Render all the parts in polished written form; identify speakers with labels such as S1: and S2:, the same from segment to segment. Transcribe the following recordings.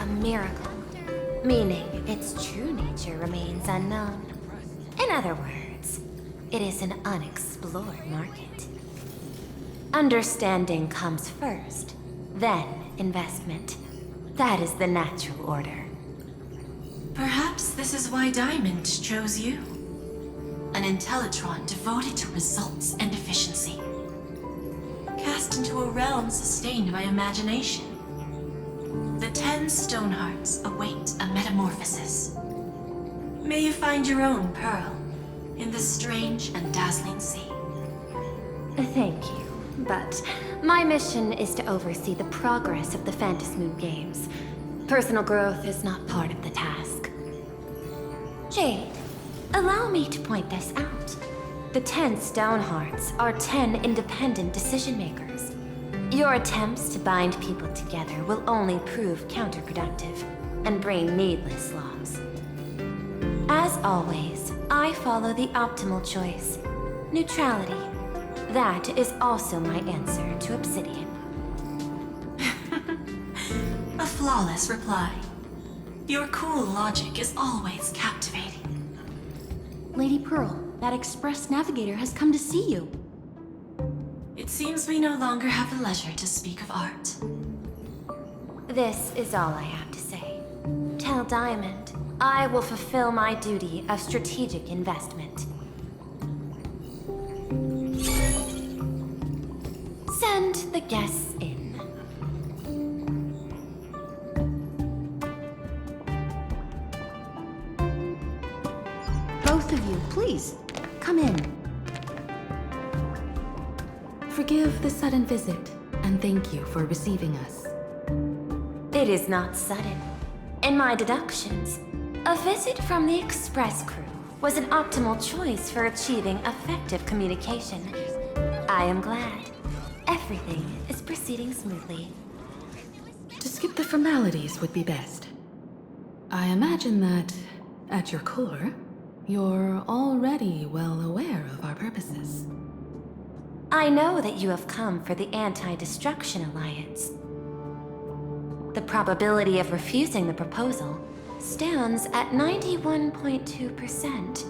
S1: a miracle, meaning its true nature remains unknown. In other words, it is an unexplored market. Understanding comes first, then investment. That is the natural order.
S2: Perhaps this is why Diamond chose you. An Intellitron devoted to results and efficiency. Cast into a realm sustained by imagination. The 10 Stonehearts await a metamorphosis. May you find your own pearl in this strange and dazzling sea.
S1: Thank you, but my mission is to oversee the progress of the Phantasmoon games. Personal growth is not part of the task. Jade, allow me to point this out. The 10 Stonehearts are 10 independent decision-makers. Your attempts to bind people together will only prove counterproductive and bring needless loss. As always, I follow the optimal choice. Neutrality. That is also my answer to Obsidian.
S2: A flawless reply. Your cool logic is always captivating.
S3: Lady Pearl, that Express Navigator has come to see you.
S2: It seems we no longer have the leisure to speak of art.
S1: This is all I have to say. Tell Diamond, I will fulfill my duty of strategic investment. Send the guests in.
S3: Both of you, please, come in.
S4: Forgive the sudden visit, and thank you for receiving us.
S1: It is not sudden. In my deductions, a visit from the Express crew was an optimal choice for achieving effective communication. I am glad. Everything is proceeding smoothly.
S4: To skip the formalities would be best. I imagine that, at your core, you're already well aware of our purposes.
S1: I know that you have come for the Anti-Destruction Alliance. The probability of refusing the proposal stands at 91.2%.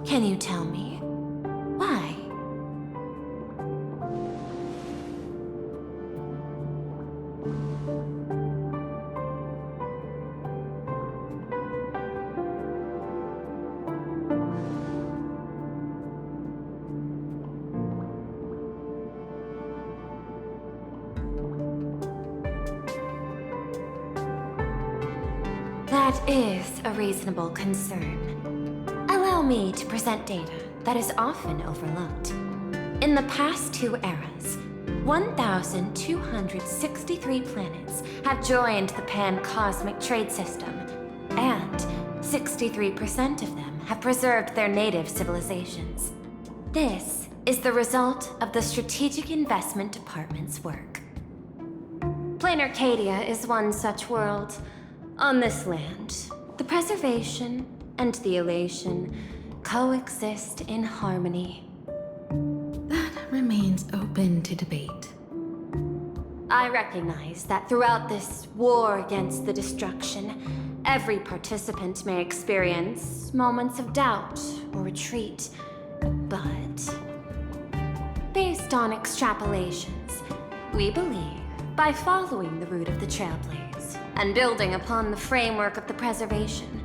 S1: Can you tell me why? That is a reasonable concern. Allow me to present data that is often overlooked. In the past 2 eras, 1,263 planets have joined the Pan-Cosmic Trade System, and 63% of them have preserved their native civilizations. This is the result of the Strategic Investment Department's work. Plain Arcadia is one such world. On this land, the preservation and the elation coexist in harmony.
S4: That remains open to debate.
S1: I recognize that throughout this war against the destruction, every participant may experience moments of doubt or retreat. But based on extrapolations, we believe by following the route of the Trailblaze and building upon the framework of the preservation,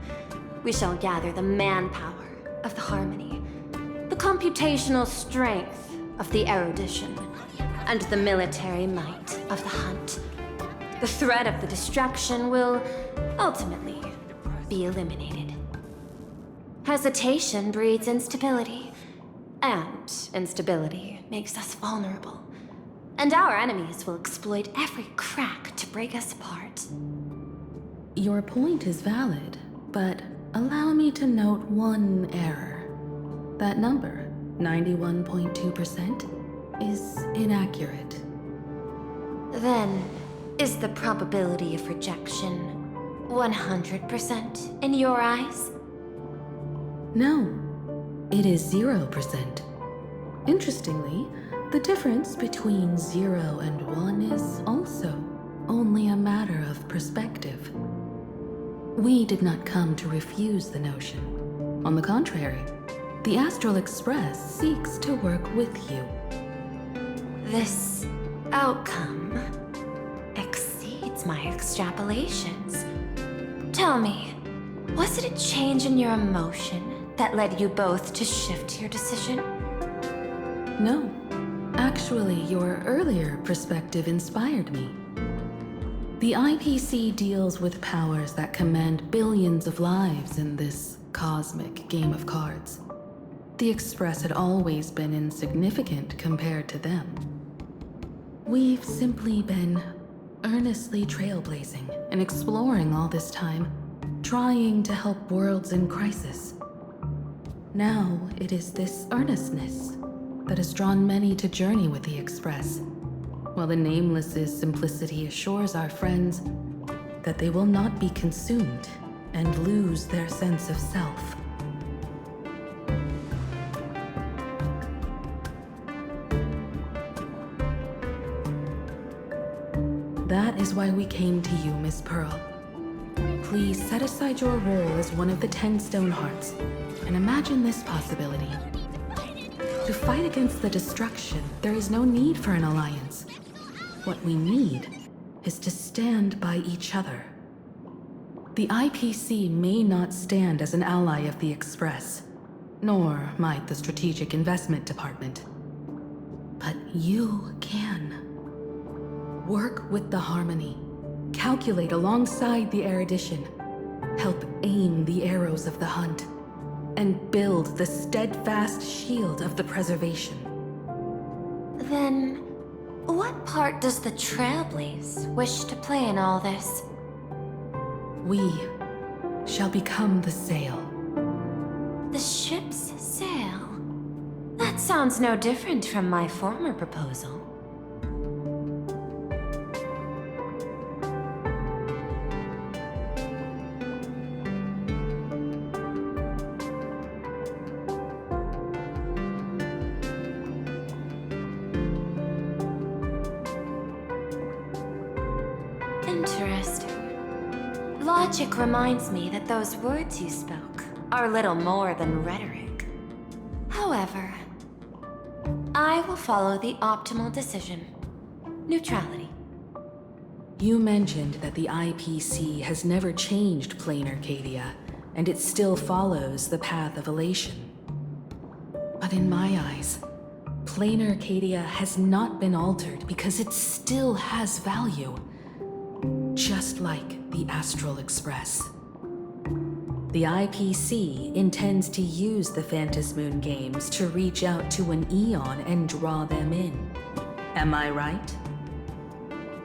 S1: we shall gather the manpower of the harmony, the computational strength of the erudition, and the military might of the hunt. The threat of the destruction will ultimately be eliminated. Hesitation breeds instability, and instability makes us vulnerable. And our enemies will exploit every crack to break us apart.
S4: Your point is valid, but allow me to note one error. That number, 91.2%, is inaccurate.
S1: Then, is the probability of rejection 100% in your eyes?
S4: No, it is 0%. Interestingly, the difference between 0 and 1 is also only a matter of perspective. We did not come to refuse the notion. On the contrary, the Astral Express seeks to work with you.
S1: This outcome exceeds my extrapolations. Tell me, was it a change in your emotion that led you both to shift your decision?
S4: No. Actually, your earlier perspective inspired me. The IPC deals with powers that command billions of lives in this cosmic game of cards. The Express had always been insignificant compared to them. We've simply been earnestly trailblazing and exploring all this time, trying to help worlds in crisis. Now it is this earnestness that has drawn many to journey with the Express, while the Nameless's simplicity assures our friends that they will not be consumed and lose their sense of self. That is why we came to you, Miss Pearl. Please set aside your role as one of the 10 Stonehearts and imagine this possibility. To fight against the destruction, there is no need for an alliance. What we need is to stand by each other. The IPC may not stand as an ally of the Express, nor might the Strategic Investment Department. But you can. Work with the Harmony, calculate alongside the erudition, help aim the arrows of the hunt, and build the steadfast shield of the preservation.
S1: Then, what part does the Trailblaze wish to play in all this?
S4: We shall become the sail.
S1: The ship's sail? That sounds no different from my former proposal. Interesting. Logic reminds me that those words you spoke are little more than rhetoric. However, I will follow the optimal decision. Neutrality.
S4: You mentioned that the IPC has never changed Plain Arcadia, and it still follows the path of elation. But in my eyes, Plain Arcadia has not been altered because it still has value. Just like the Astral Express. The IPC intends to use the Phantasmoon games to reach out to an Eon and draw them in. Am I right?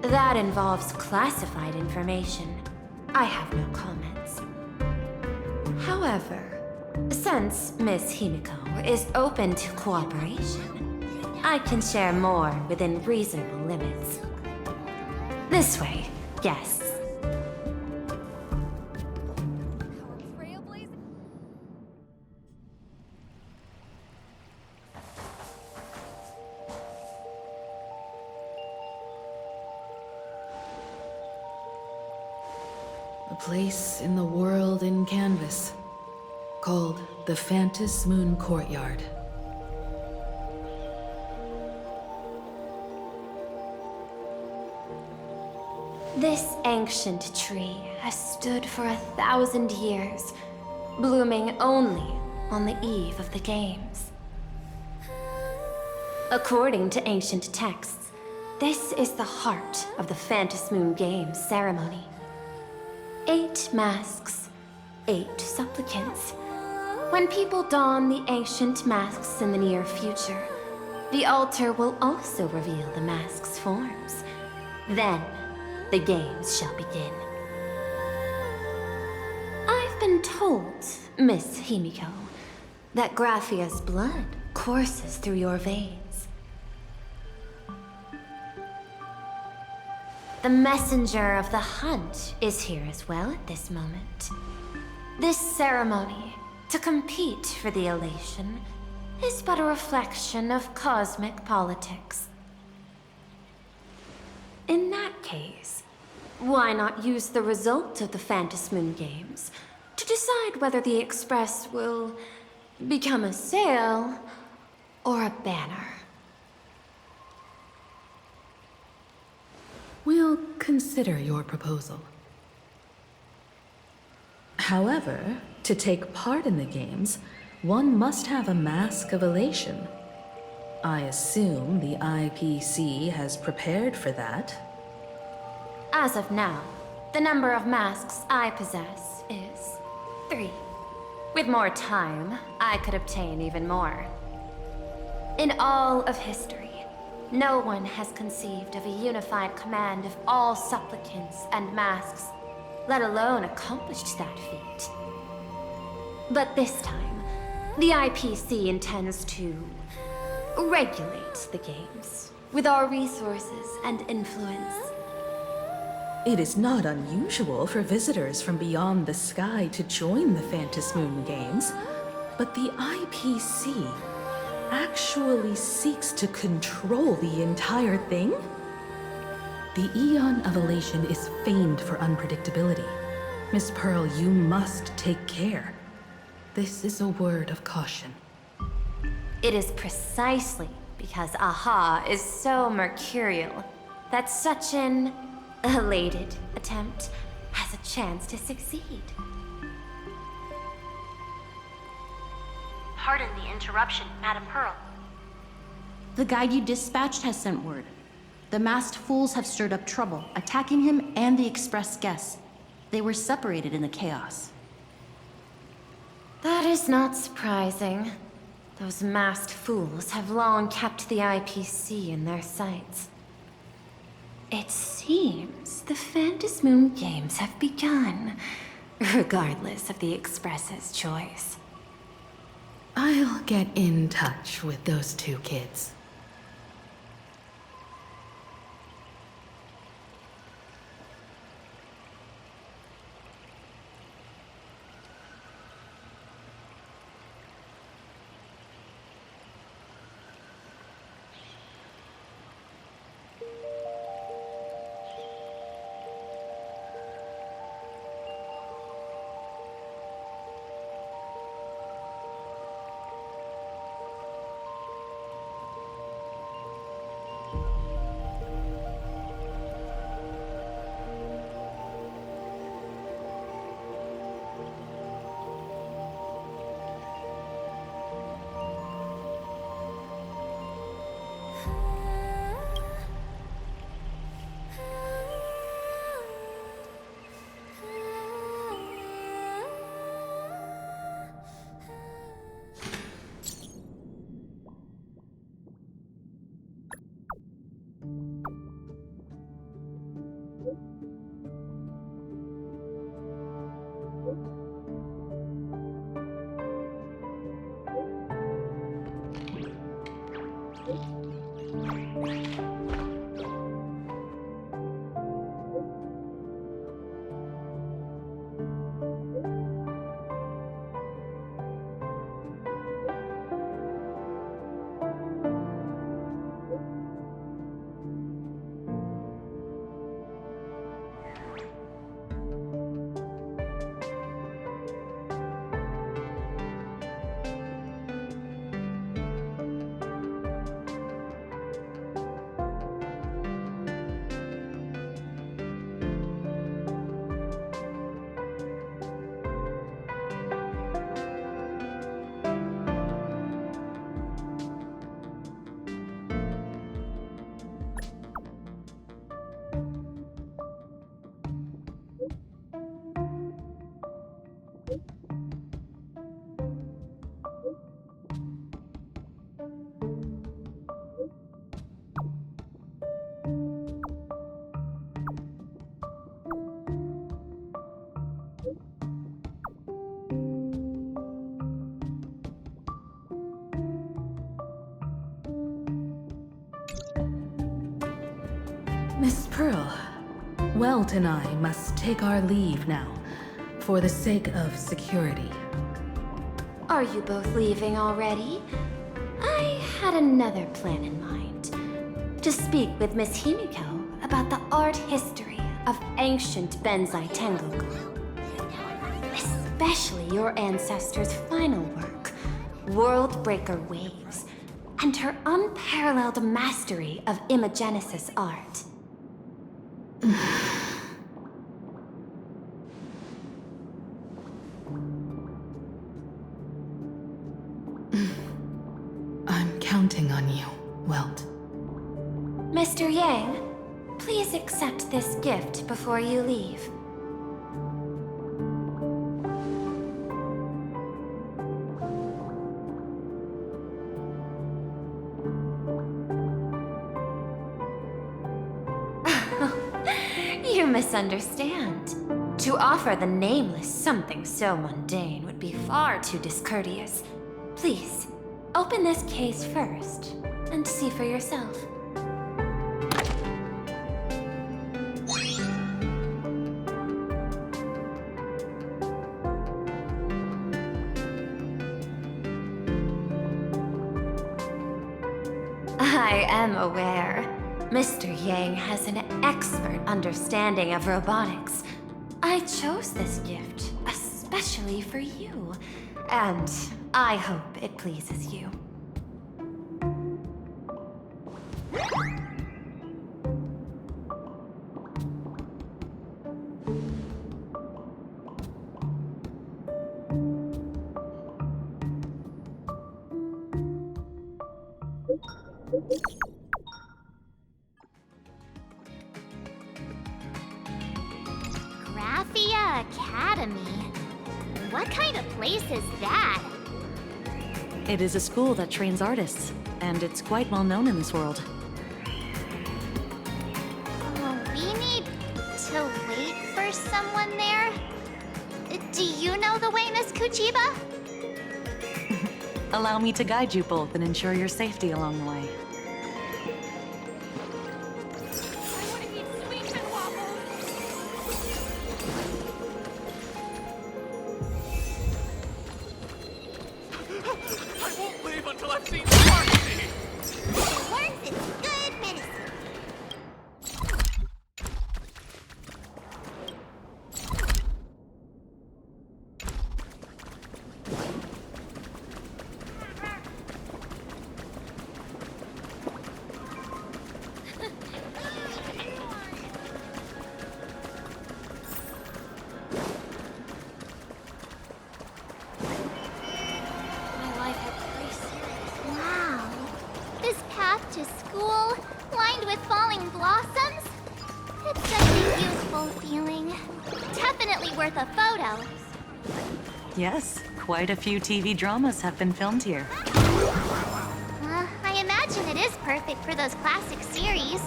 S1: That involves classified information. I have no comments. However, since Miss Himiko is open to cooperation, I can share more within reasonable limits. This way, guests.
S4: A place in the world in canvas, called the Phantasmoon Courtyard.
S1: This ancient tree has stood for 1,000 years, blooming only on the eve of the games. According to ancient texts, this is the heart of the Phantasmoon Games ceremony. 8 masks, 8 supplicants. When people don the ancient masks in the near future, the altar will also reveal the masks' forms. Then, the games shall begin. I've been told, Miss Himiko, that Graphia's blood courses through your veins. The messenger of the hunt is here as well at this moment. This ceremony, to compete for the elation, is but a reflection of cosmic politics. In that case, why not use the result of the Phantasmoon Games to decide whether the Express will become a sail or a banner?
S4: We'll consider your proposal. However, to take part in the games, one must have a mask of elation. I assume the IPC has prepared for that.
S1: As of now, the number of masks I possess is 3. With more time, I could obtain even more. In all of history, no one has conceived of a unified command of all supplicants and masks, let alone accomplished that feat. But this time, the IPC intends to regulate the games with our resources and influence.
S4: It is not unusual for visitors from beyond the sky to join the Phantasmoon Games, but the IPC actually seeks to control the entire thing? The Eon of Elation is famed for unpredictability. Miss Pearl, you must take care. This is a word of caution.
S1: It is precisely because AHA is so mercurial that such an elated attempt has a chance to succeed.
S3: Pardon the interruption, Madam Pearl. The guide you dispatched has sent word. The masked fools have stirred up trouble, attacking him and the Express guests. They were separated in the chaos.
S1: That is not surprising. Those masked fools have long kept the IPC in their sights. It seems the Phantasmoon Games have begun, regardless of the Express's choice.
S4: I'll get in touch with those two kids. Miss Pearl, Welt and I must take our leave now, for the sake of security.
S1: Are you both leaving already? I had another plan in mind. To speak with Miss Himiko about the art history of ancient Benzai Tengoku. Especially your ancestors' final work, Worldbreaker Waves, and her unparalleled mastery of imagenesis art.
S4: I'm counting on you, Welt.
S1: Mr. Yang, please accept this gift before you leave. You misunderstand. To offer the Nameless something so mundane would be far too discourteous. Please, open this case first, and see for yourself. I am aware. Mr. Yang has an expert understanding of robotics. I chose this gift especially for you, and I hope it pleases you.
S5: Graphia Academy? What kind of place is that?
S6: It is a school that trains artists, and it's quite well known in this world.
S5: We need to wait for someone there. Do you know the way, Miss Kuchiba?
S6: Allow me to guide you both and ensure your safety along the way.
S7: I won't leave until I've seen Marcy!
S5: Worms is good medicine. Wow. This path to school, lined with falling blossoms. It's such a youthful feeling. Definitely worth a photo.
S6: Yes, quite a few TV dramas have been filmed here.
S5: I imagine it is perfect for those classic series,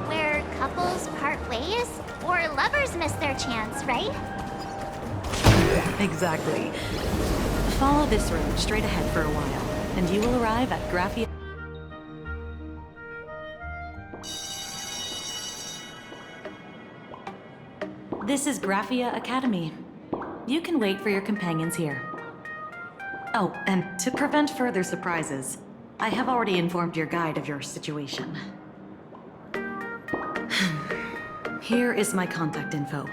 S5: where couples part ways, or lovers miss their chance, right?
S6: Exactly. Follow this road straight ahead for a while, and you will arrive at Graphia. This is Graphia Academy. You can wait for your companions here. Oh, and to prevent further surprises, I have already informed your guide of your situation. Here is my contact info.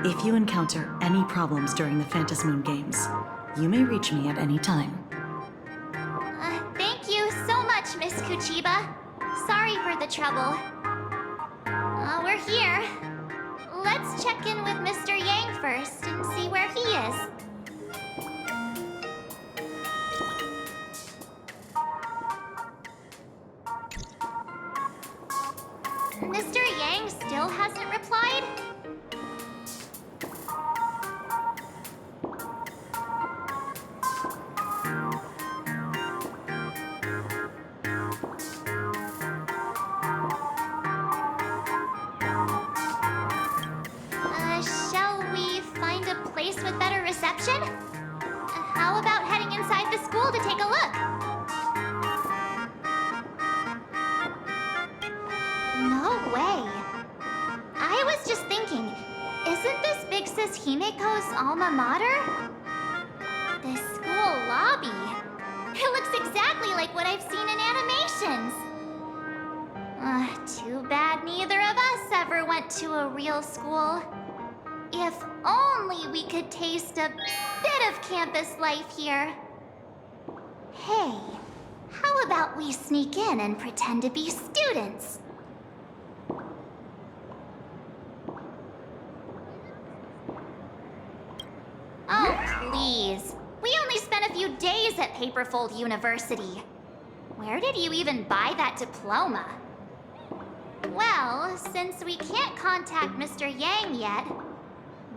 S6: If you encounter any problems during the Phantom Moon Games, you may reach me at any time.
S5: Thank you so much, Miss Kuchiba. Sorry for the trouble. We're here. Let's check in with Mr. Yang first and see where he is. Mr. Yang still hasn't replied? Shall we find a place with better reception? How about heading inside the school to take a look? No way. I was just thinking, isn't this Big Sis Himiko's alma mater? The school lobby. It looks exactly like what I've seen in animations. Too bad neither of us ever went to a real school. If only we could taste a bit of campus life here. Hey, how about we sneak in and pretend to be students? Oh, please. We only spent a few days at Paperfold University. Where did you even buy that diploma? Well, since we can't contact Mr. Yang yet,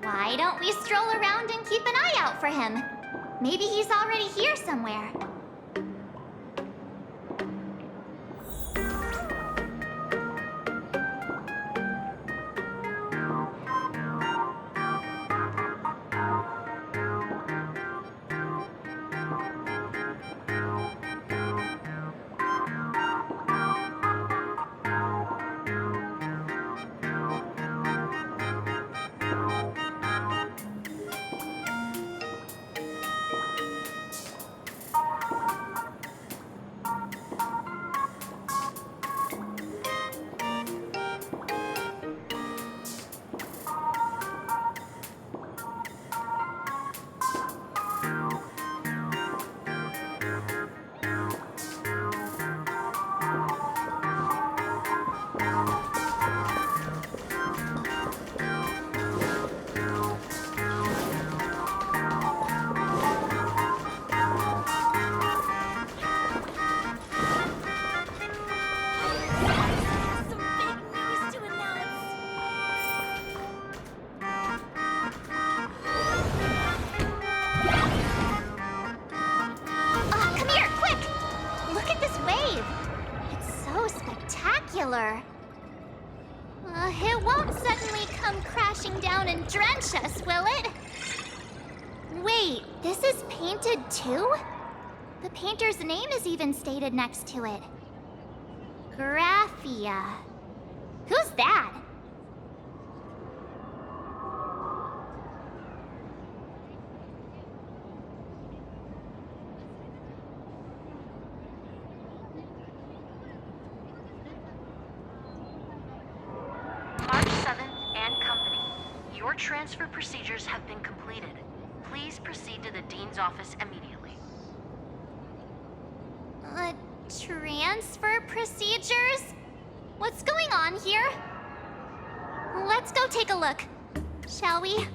S5: why don't we stroll around and keep an eye out for him? Maybe he's already here somewhere. It won't suddenly come crashing down and drench us, will it? Wait, this is painted too? The painter's name is even stated next to it. Graphia. Who's that?
S8: March 7th and Company. Your transfer procedures have been completed. Please proceed to the Dean's office immediately.
S5: Transfer procedures? What's going on here? Let's go take a look, shall we?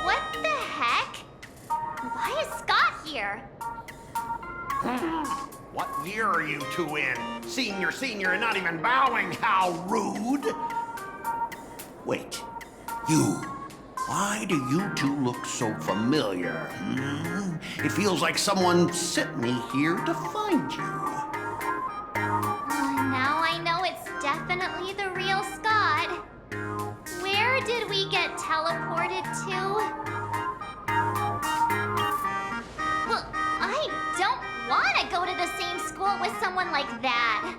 S5: What the heck? Why is Scott here?
S9: What year are you two in? Senior, and not even bowing. How rude. Wait, you. Why do you two look so familiar? It feels like someone sent me here to find you.
S5: Now I know it's definitely the real Scott. Where did we get teleported to? Well, I don't want to go to the same school with someone like that.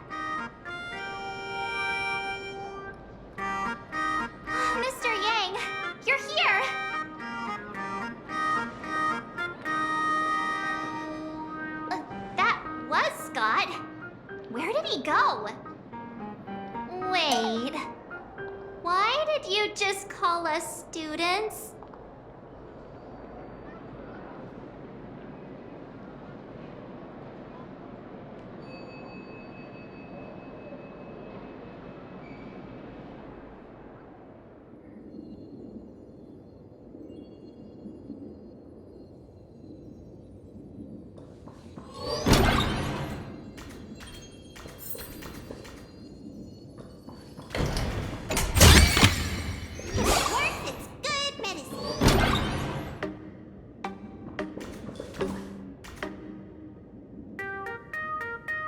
S5: Mr. Yang, you're here. That was Scott. Where did he go? Wait. Why did you just call us students?